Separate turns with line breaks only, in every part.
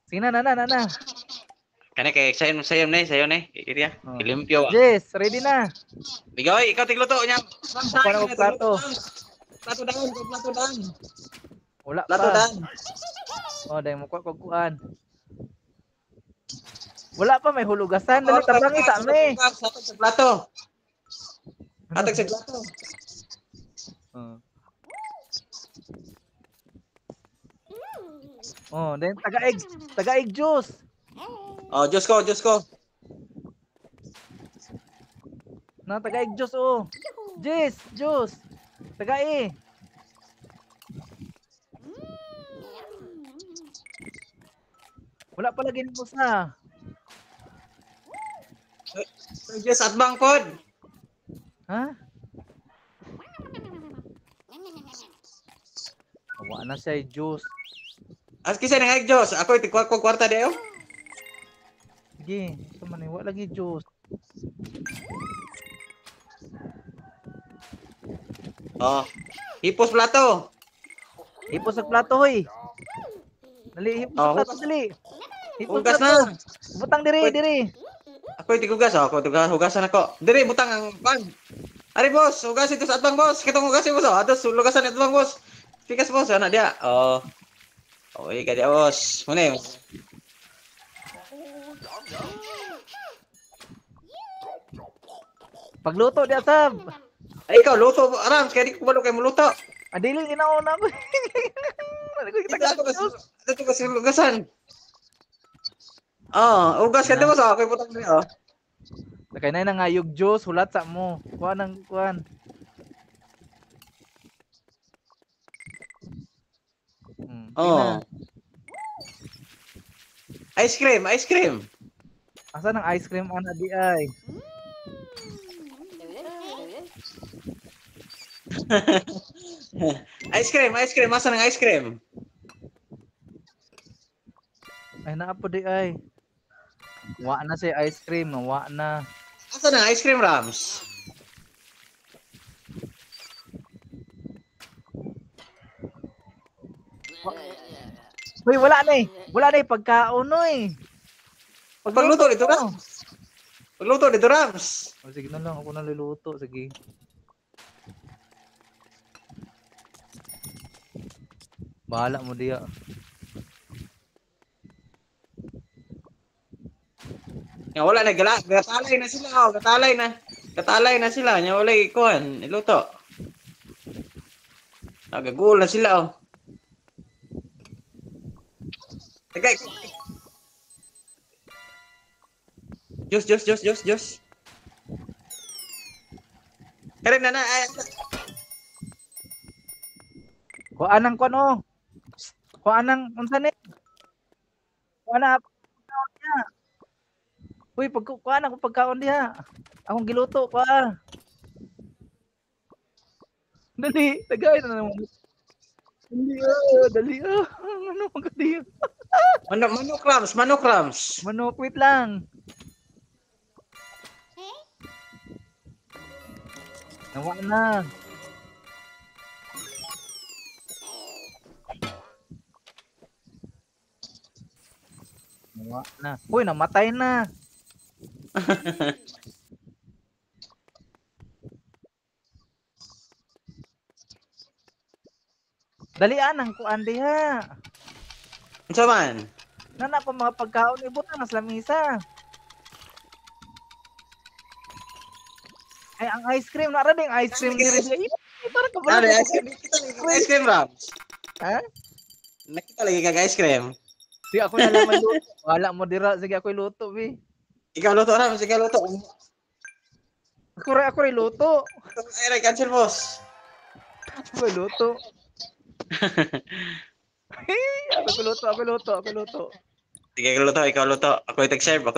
Sige na.
Kani kay sayo na. Kaya
Oh.
ilimpyo.
Jess, ready na.
Bigoy, ikaw tigluto niya.
Ako na og plato.
Plato daan.
Wala
Plato
pa.
daan.
Oh, dahil mo kuan. Wala pa, may hulugasan. Dali, tabangi sa me.
Hatag sa plato. Hatag sa plato.
Oh. Oh, then taga-egg juice.
Oh, Diyos ko.
Na taga-egg juice oh. Jess, juice. Taga-e. Wala pa lagi mo sa.
Diyos at bangkod.
Ha? Awa na siya juice.
As kisa nang egg Diyos. Ako iti kwarta dayo.
Sige, ito man wala lagi juice.
Oh. Hipos plato.
Hipos sa plato hoy. Dali, hipos sa plato dali. Hipos
Hugas
plato.
na.
Butang diri.
Ako iti hugasan ako. Diri butang ang pan. Ari boss, hugas ito sa atbang boss. Kitong hugasin boss. Ados hugasan ito atbang boss. Pikas boss, ana dia. Oh. Oy, kaya boss. Muna.
Pagluto di asab.
Ay, ikaw, luto. Aram, kaya di ko balo kayo muluto.
Adili inauna ko. Ano ko kita
Ito kasi hugasan. Hugas ka ito boss. Okay, butang niya.
Kay na ngayog juice, hulat sa mo. Kuan ang kuan.
Oh. Ice cream.
Asa nang ice cream ana di ay?
Ice cream. Asa ng ice cream?
Ay naa po di ay. Wa na si ice cream, wa na.
Asa ng ice cream, Rams?
Uy, wala na eh. Wala na eh pagkaon no eh.
Pagluto dito, Rams. Pagluto dito, Rams.
Oh, sige na lang, ako na luluto. Sige. Bahala mo diya.
Nga wala na, gatalay na sila. Oh, gatalay na sila. Nga wala ikuhan, iluto. Nagagul na sila, oh. Tagay. Diyos. Kaya na.
Kuan ang kuno. Kuan ang unsa ni? Kuan na pagkaon diha. Uy, kuan ako pagkaon diha. Akong giluto pa. Dali, tagay na naman. Dali. Ano man kadi?
Manok Rams.
Manok, wait lang. Nawa na. Nawa na. Uy, namatay na. Dalian ang kuan diha.
Unsa man?
Nana pa mga pagkaon ibutang sa lamisa. Ay, ang ice cream, nara ding ice cream diri. Para ka
Ano,
bala.
ice cream, Rams?
Ha?
Nakita lagi kag ice cream.
Di ako na lang may luto. Wala mo dira, sige ako luto, bi.
Ikaw luto, Rams. Ikaw luto.
Ako rin luto.
Ay, cancel, boss.
Ako luto. Ako luto.
Sige, ikaw luto. Ako itag-serve.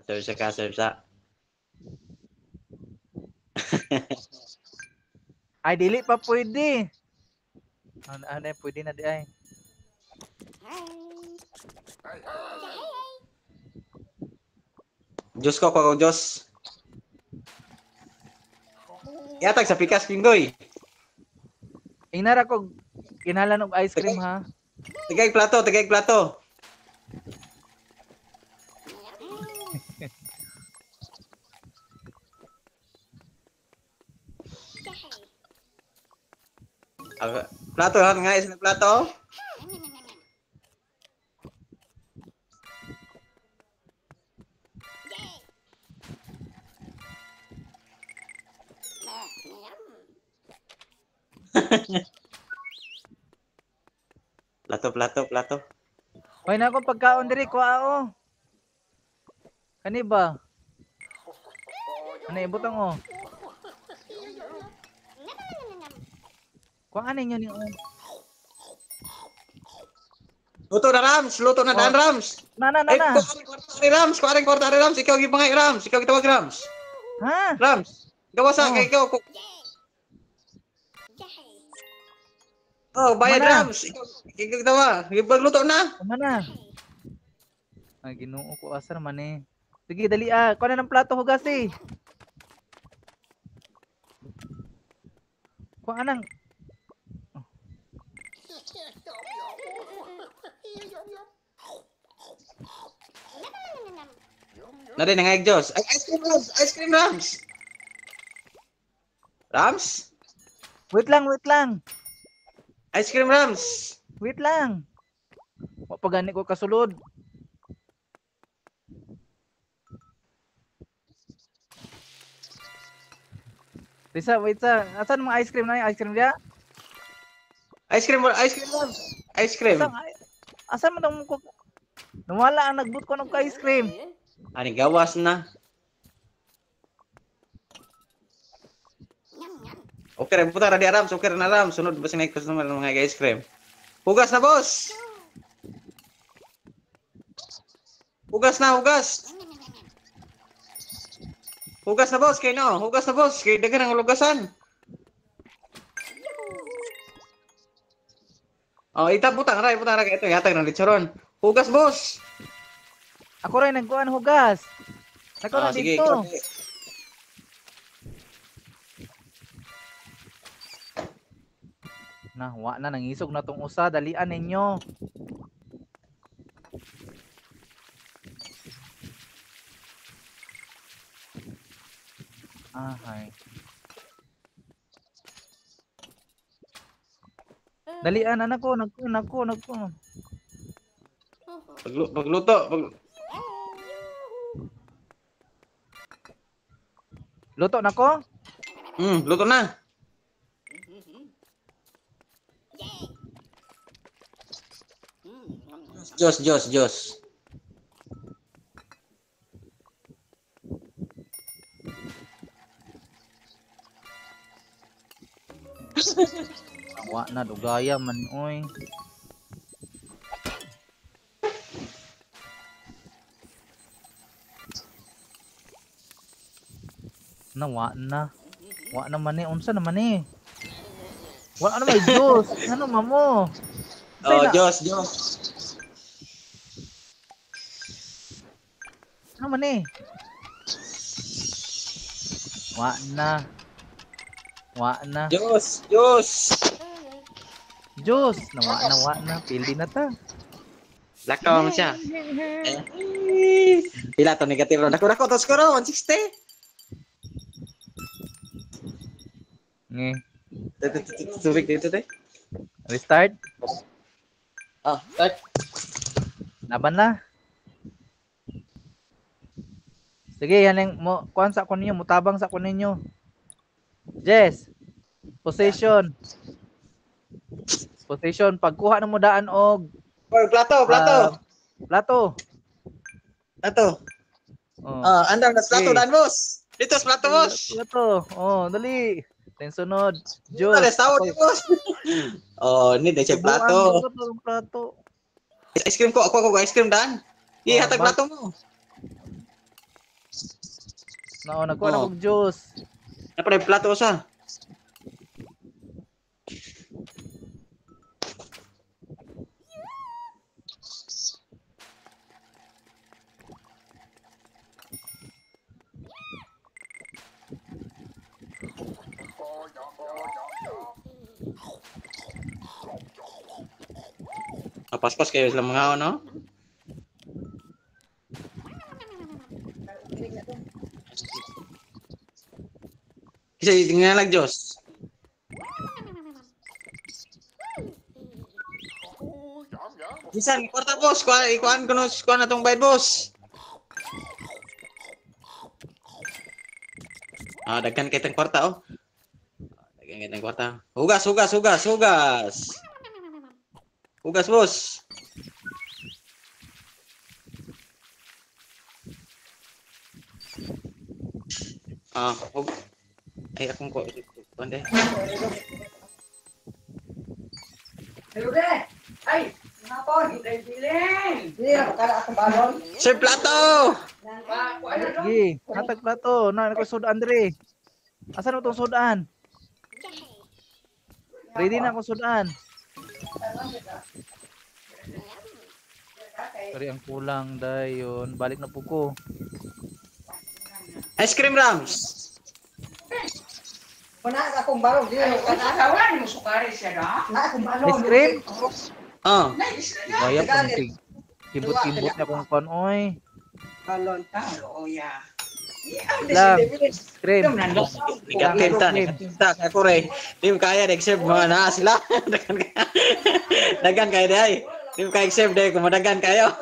Serve sa.
Ay, dili pa pwede. Ano, pwede na di ay.
Diyos ko, Diyos. Yatag sa pikas, Pinggoy.
Inara ko kinahanglan og ice cream ha.
Tigay plato, tigay plato. Plato ha, nga isang plato. Plato.
Hoy na akong pagkaon diri kuha. Kani ba? Ano ibutang oh. Kuha ninyo ni oh.
Luto na Rams, luto na Dan Rams.
Na.
Kuaring kwarta ni Rams, ikaw gipangay Rams, ikaw gitawag Rams.
Ha?
Rams, gawa sa kay ikaw. Oh, bayad
Mana?
Rams. Ikaw gitawa, gipagluto na.
Tama na. Ay Ginoo ko asa man eh. Sige dali ah, kuha na ng plato hugas eh. Kuha nang
Nari nangayag Diyos. Ay, ice cream Rams. Rams?
wait lang.
Ice cream Rams.
Wait lang. Wa pa gani ko kasulod. Risa, wait sa. Asan mga ice cream na yung ice cream dia?
Ice cream Rams. Ice cream.
Asan man tong ko? Nawala ang nagbut ko ng ice cream.
Ani gawas na. Okay, rin puta di Rams, okay na Rams. Sunod ba sing customer ng mga ice cream? Hugas na boss. Hugas na. Hugas na boss kay no. Hugas na boss kay dagan ang lugasan. Oh, putang ra kay ito yatag ng litsaron. Hugas boss.
Ako rin nagkuhan hugas. Nako na
Sige,
dito.
ikaw.
Na, wa na nangisog na tong usa, dalian ninyo. Hay. Dalian anak ko, nagko.
Pagluto.
Luto na ko?
Luto na. Jos.
Wa na dugaya man oy. Wa na man eh. Unsa naman eh? Wa na may Diyos. Ano mamo?
Oh, Jos.
Ano man eh? Wa na.
Jos.
Diyos. Wa na. Pildi na ta.
Lakaw mo siya. Pila to negative ron. Dako to score 160.
Nge.
Tubig dito te.
Restart.
Start.
Laban na. Sige, yan yung kuhan sa kuninyo, mutabang sa kuninyo. Jess. Position. Pagkuha ng mo daan og
Plato.
plato. Oh.
Andam na plato
Okay.
dan boss. Dito sa plato boss.
Plato. Oh, dali. Then sunod. Diyos.
Dale, tawag ni boss. Ni de plato.
Plato.
Ice cream ko, ako ice cream dan. Hatag
Bag-
plato mo.
Nagkuha na og juice.
Napalay plato sa. Kapaskos kayo sila mga no? Isa tingnan lang Diyos. Bisan kwarta boss, kuan kuno na tong bayad boss. Daghan kay tong kwarta oh. Daghan kay tong kwarta. Hugas. Hugas boss. Ay akong ko. Pande.
Hello deh. Ay, kenapa kita bilin? Iya, kada akong balon.
Sir Plato.
Sige, hatag plato. Na ko sudan diri. Asan mo tong sudan? Ready na ako sudan. Sorry ang kulang dayon. Balik na po ko.
Ice cream Rams.
Wala akong balon. Katawan mo sukari siya na. Na akong balon.
Ice cream? Waya pa ng kimbot-kimbot na kung kon oy.
Balon ta, oya.
Lang. Cream.
Negative ako re. Di mo kaya nag-serve mga na sila. Dagan kayo day. Di mo kaya serve day kung madagan kayo.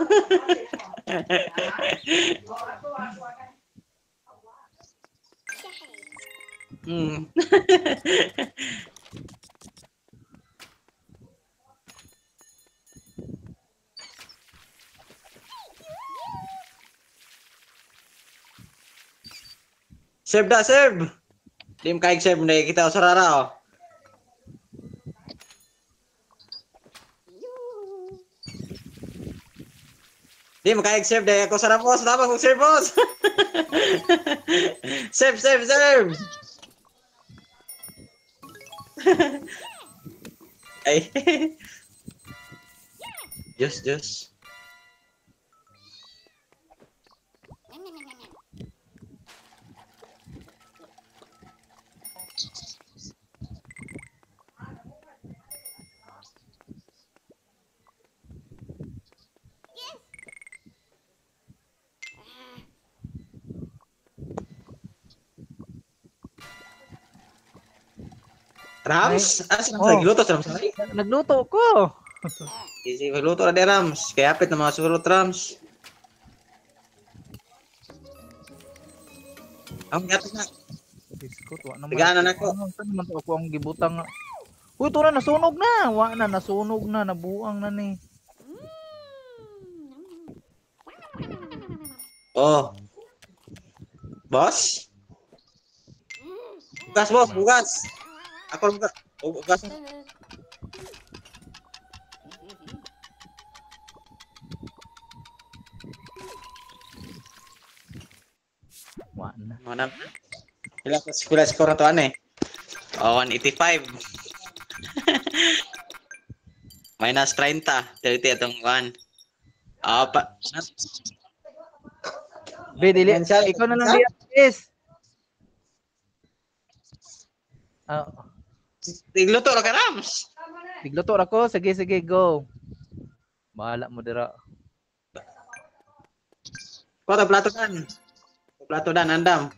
Serve da, serve. Di mo kaya serve na kita sa rara oh. Di mo kaya serve day ako sa rara boss. Dapat kong serve boss. Serve. Ay. Diyos. Rams? Asa
Oh.
nagluto sa Rams?
Nagluto ko.
Easy magluto na di Rams. Kaya apit na mga surot Rams. Ang gato na.
Biskot wa naman.
Tigaan na nako.
Saan naman to ako ang gibutang nga. Uy, ito na nasunog na. Wa na nasunog na, nabuang na ni.
Oh. Boss? Bugas boss, bugas. Ako bugas. Bugas.
Wa na.
Mana? Pila score na to ane? Oh, 185. Minus 30. 30 itong 1. Pa.
Be, dili. Ikaw na lang diya, please.
Tigluto ra ka Rams.
Tigluto ra ko. Sige, go. Bahala mo dira.
Kota plato dan. Plato dan andam.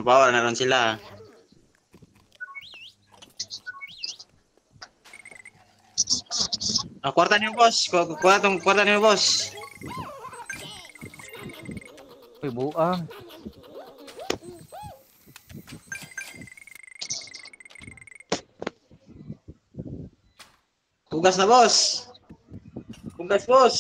Bawa na ron sila. Kwarta niyo boss, kwarta niyo boss.
Uy, buang.
Tugas na boss. Hugas, boss.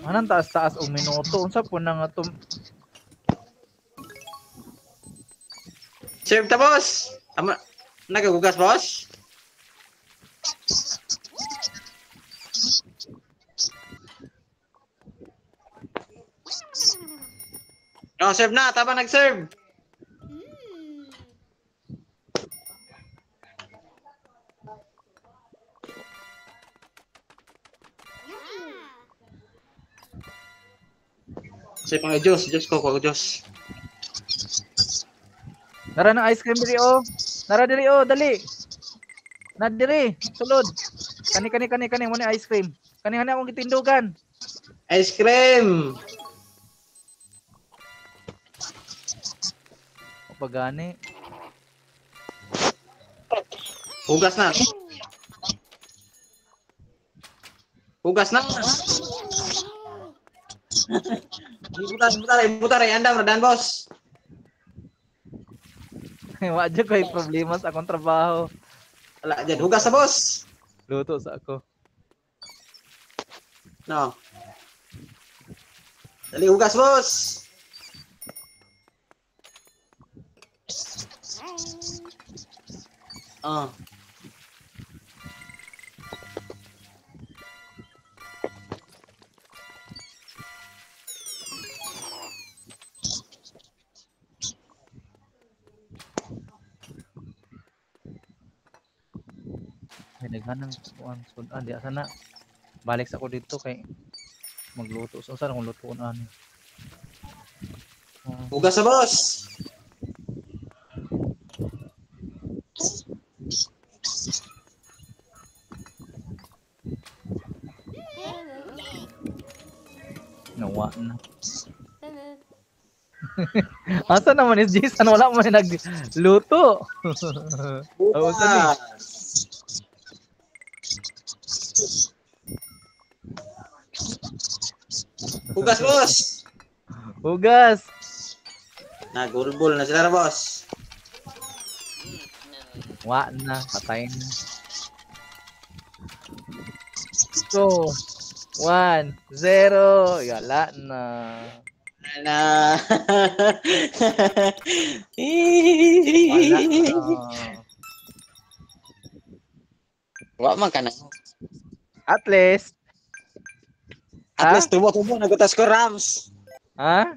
Anong taas-taas o minuto? Unsa po na nga to?
Serve ta, boss. Ama, nagagugas, boss? Oh, serve na. Tama nag-serve. Serve mga Diyos. Diyos ko, Diyos.
Nara ng ice cream diri oh. Nara diri oh, dali. Na diri, sulod. Kani mo ni ice cream. Kani akong gitindugan.
Ice cream.
O pagani.
Hugas na. Hugas na. Ibutar. Andam, radan, boss.
Wa jud ko problema sa akong trabaho.
Wala dyan. Hugas na, boss.
Luto sa ako.
No. Dali, hugas, boss. Oh.
May naghanang kuan sudan di sana. Balik sa ako dito kay magluto. So saan akong lutuon ani?
Hugas na, boss.
Nawa na. Asa naman is Jason? Wala mo na nagluto. Oh, saan
Hugas, boss.
Hugas.
Nagulbol na sila, boss.
Wa na, patay na. So, 1, 0, yala na.
Na.
Wala na.
Wa man ka na.
At least,
At least tubo nagutas ko Rams.
ha?